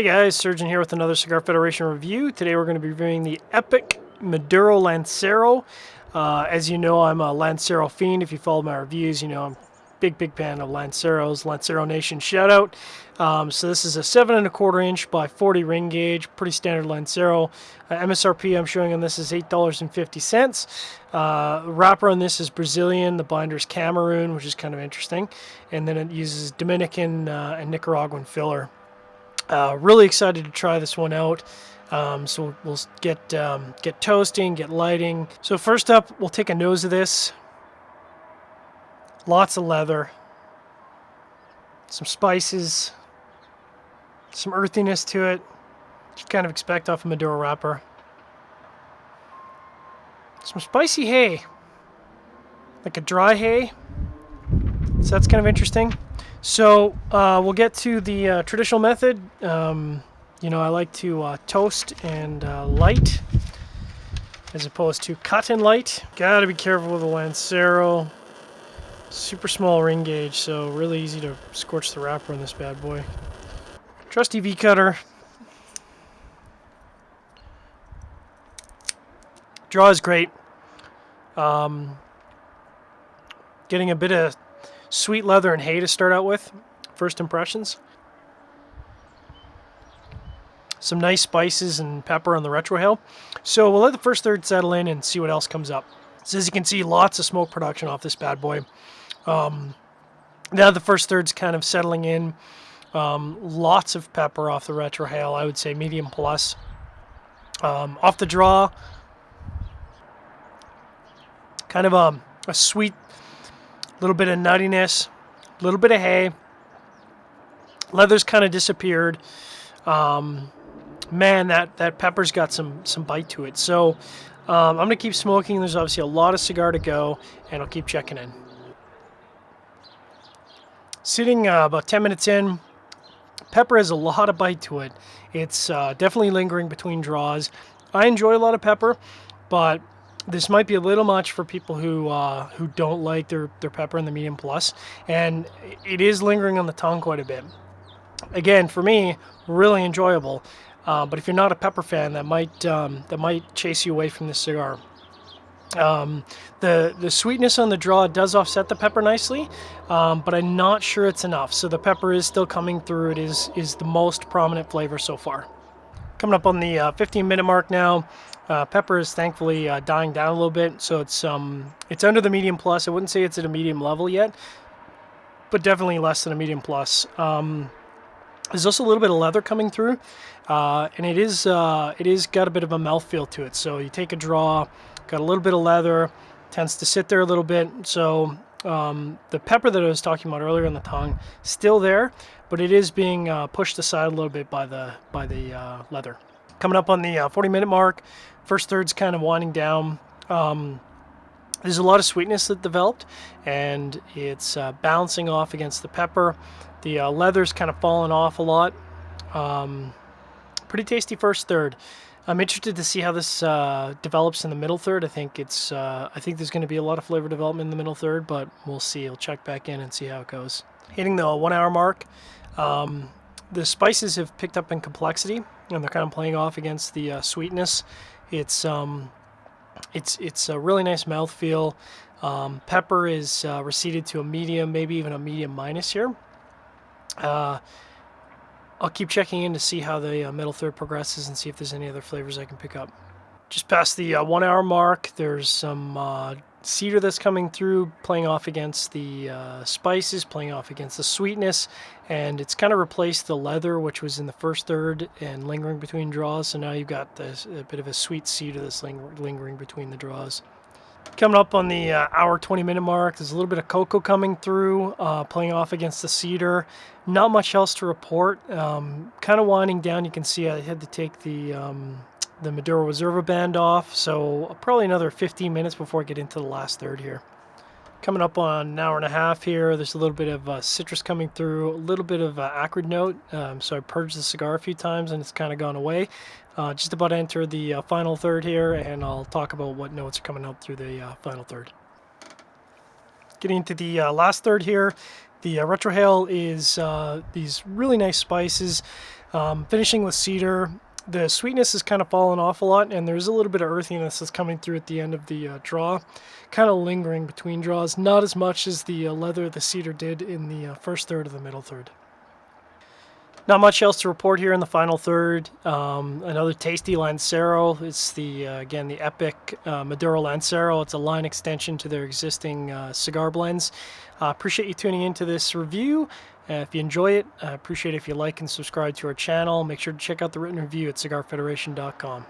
Hey guys, Surgeon here with another Cigar Federation review. Today we're going to be reviewing the epic Maduro Lancero. As you know, I'm a Lancero fiend. If you follow my reviews, you know I'm a big fan of Lanceros. Lancero Nation shout out. So this is a 7 1/4 inch by 40 ring gauge, pretty standard Lancero. MSRP I'm showing on this is $8.50. Wrapper on this is Brazilian, the binder is Cameroon, which is kind of interesting, and then it uses Dominican and Nicaraguan filler. Really excited to try this one out. So we'll get toasting, get lighting. So first up, we'll take a nose of this. Lots of leather, some spices, some earthiness to it. You kind of expect off a Maduro wrapper. Some spicy hay, like a dry hay. So that's kind of interesting. So we'll get to the traditional method. You know, I like to toast and light as opposed to cut and light. Gotta be careful with the Lancero. Super small ring gauge, so really easy to scorch the wrapper on this bad boy. Trusty V cutter. Draw is great. Getting a bit of sweet leather and hay to start out with. First impressions. Some nice spices and pepper on the retrohale. So we'll let the first third settle in and see what else comes up. So as you can see, lots of smoke production off this bad boy. Now the first third's kind of settling in. Lots of pepper off the retrohale. I would say medium plus. Off the draw, kind of a sweet, little bit of nuttiness, a little bit of hay. Leather's kind of disappeared. Man, that pepper's got some bite to it. So I'm going to keep smoking. There's obviously a lot of cigar to go, and I'll keep checking in. Sitting about 10 minutes in, pepper has a lot of bite to it. It's definitely lingering between draws. I enjoy a lot of pepper, but this might be a little much for people who don't like their pepper in the medium plus, and it is lingering on the tongue quite a bit. Again, for me, really enjoyable. But if you're not a pepper fan, that might chase you away from this cigar. The sweetness on the draw does offset the pepper nicely, but I'm not sure it's enough. So the pepper is still coming through. It is the most prominent flavor so far. Coming up on the 15-minute mark now. Pepper is thankfully dying down a little bit, so it's under the medium plus. I wouldn't say it's at a medium level yet, but definitely less than a medium plus. There's also a little bit of leather coming through, and it is got a bit of a mouthfeel to it. So you take a draw, got a little bit of leather, tends to sit there a little bit. So the pepper that I was talking about earlier on the tongue, still there, but it is being pushed aside a little bit by the leather. Coming up on the 40-minute mark, first third's kind of winding down. There's a lot of sweetness that developed, and it's bouncing off against the pepper. The leather's kind of fallen off a lot. Pretty tasty first third. I'm interested to see how this develops in the middle third. I think there's going to be a lot of flavor development in the middle third, but we'll see. I'll check back in and see how it goes. Hitting the 1 hour mark, the spices have picked up in complexity, and they're kind of playing off against the sweetness. It's a really nice mouthfeel. Pepper is receded to a medium, maybe even a medium minus here. I'll keep checking in to see how the middle third progresses and see if there's any other flavors I can pick up. Just past the 1 hour mark, there's some cedar that's coming through, playing off against the spices, playing off against the sweetness, and it's kind of replaced the leather, which was in the first third and lingering between draws. So now you've got a bit of a sweet cedar that's lingering between the draws. Coming up on the hour 20-minute mark, there's a little bit of cocoa coming through, playing off against the cedar. Not much else to report. Kind of winding down. You can see I had to take the Maduro Reserva band off, so probably another 15 minutes before I get into the last third here. Coming up on an hour and a half here, there's a little bit of citrus coming through, a little bit of acrid note. So I purged the cigar a few times and it's kind of gone away. Just about to enter the final third here, and I'll talk about what notes are coming up through the final third. Getting into the last third here, The retrohale is these really nice spices, finishing with cedar. The sweetness is kind of fallen off a lot, and there's a little bit of earthiness that's coming through at the end of the draw, kind of lingering between draws. Not as much as the leather of the cedar did in the first third of the middle third. Not much else to report here in the final third. Another tasty Lancero. It's the again the epic Maduro Lancero. It's a line extension to their existing cigar blends. Appreciate you tuning into this review. If you enjoy it, I appreciate it if you like and subscribe to our channel. Make sure to check out the written review at cigarfederation.com.